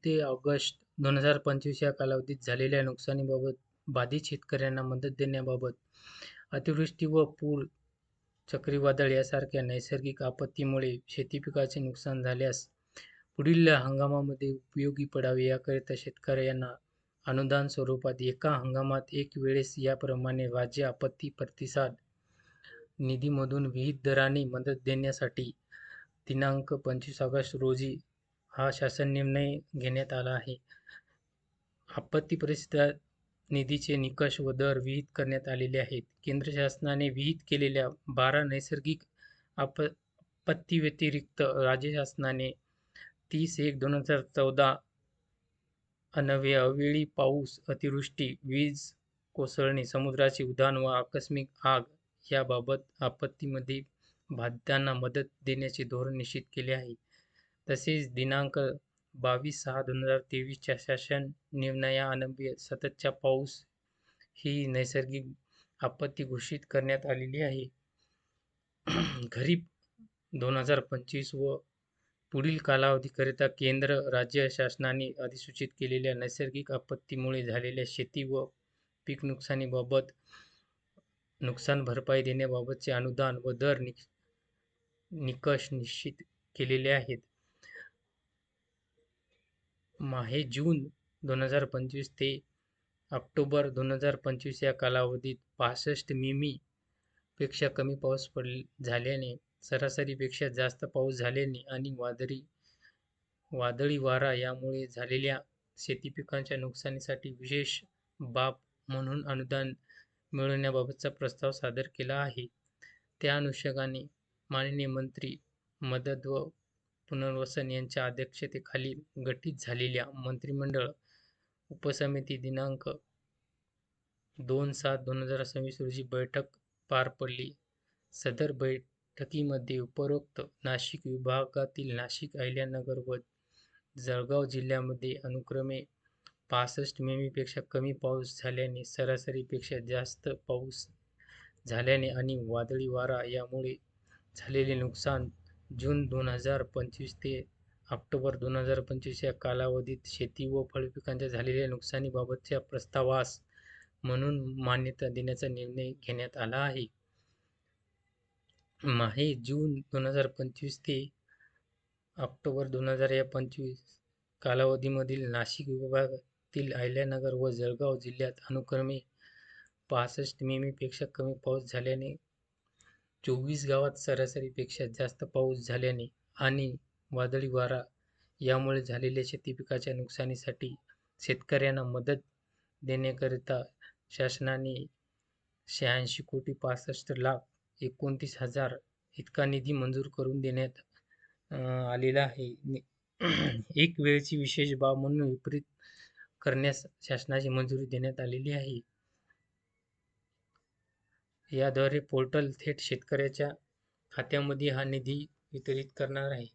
ते ऑगस्ट 2025 या कालावधीत झालेल्या नुकसानीबाबत बाधित शेतकऱ्यांना मदत देण्याबाबत अतिवृष्टी व पूर, चक्रीवादळ यासारख्या नैसर्गिक आपत्तीमुळे शेती पिकाचे नुकसान झाल्यास पुढील हंगामामध्ये उपयोगी पडावे याकरिता शेतकऱ्यांना अनुदान स्वरूपात एका हंगामात एक वेळेस याप्रमाणे राज्य आपत्ती प्रतिसाद निधीमधून विहित दराने मदत देण्यासाठी दिनांक 25 ऑगस्ट रोजी हा शासन निर्णय घेण्यात आला आहे. आपत्ती प्रतिसाद निधीचे निकष व दर विहित करण्यात आलेले आहेत. केंद्र शासनाने विहित केलेल्या 12 नैसर्गिक आपत्तीव्यतिरिक्त राज्य शासनाने 30/1/2014 अन्वये अवेळी पाऊस, अतिवृष्टी, वीज कोसळणे, समुद्राचे उधाण व आकस्मिक आग याबाबत आपत्तीमध्ये बाधितांना मदत देण्याचे धोरण निश्चित केले आहे. तसेच दिनांक 22/6/2023 च्या शासन निर्णयान्वये सततचा पाऊस ही नैसर्गिक आपत्ती घोषित करण्यात आलेली आहे. खरीप 2025 व पुढील कालावधीकरिता केंद्र, राज्य शासनाने अधिसूचित केलेल्या नैसर्गिक आपत्तीमुळे झालेल्या शेती व पीक नुकसानीबाबत नुकसान भरपाई देण्याबाबतचे अनुदान व दर निकष निश्चित केलेले आहेत. जून 2025 ते ऑक्टोबर 2025 या कालावधीत 65 मिमी. पेक्षा कमी पाऊस झाल्याने, सरासरीपेक्षा जास्त पाऊस झाल्याने आणि वादळी वारा यामुळे झालेल्या शेती पिकांच्या नुकसानीसाठी विशेष बाब म्हणून अनुदान मिळवण्याबाबतचा प्रस्ताव सादर केला आहे. त्या अनुषंगाने माननीय मंत्री, मदत व पुनर्वसन यांच्या अध्यक्षतेखाली गठीत झालेल्या मंत्रिमंडळ उपसमिती दिनांक 2/7/2026 रोजी बैठक पार पडली. सदर बैठकीमध्ये उपरोक्त नाशिक विभागातील नाशिक, अहिल्यानगर व जळगाव जिल्ह्यांमध्ये अनुक्रमे 65 मिमी. पेक्षा कमी पाऊस झाल्याने, सरासरीपेक्षा जास्त पाऊस झाल्याने आणि वादळी वारा यामुळे झालेले नुकसान जून 2025 ते ऑक्टोबर 2025 या कालावधीत शेती व फळपिकांच्या झालेल्या नुकसानीबाबतच्या प्रस्तावास म्हणून मान्यता देण्याचा निर्णय घेण्यात आला आहे. जून 2025 ते ऑक्टोबर 2025 कालावधीमधील नाशिक विभागातील अहिल्यानगर व जळगाव जिल्ह्यात अनुक्रमे 65 मिमी. पेक्षा कमी पाऊस झाल्याने, 24 गावात सरासरीपेक्षा जास्त पाऊस झाल्याने आणि वादळी वारा यामुळे झालेल्या शेतीपिकाच्या नुकसानीसाठी शेतकऱ्यांना मदत देण्याकरिता शासनाने 86,65,29,000 इतका निधी मंजूर करून देण्यात आलेला आहे. एक वेळची विशेष बाब म्हणून वितरित करण्यास शासनाची मंजुरी देण्यात आलेली आहे. याद्वारे पोर्टल थेट शेतकऱ्याच्या खात्यामध्ये हा निधी वितरित करणार आहे.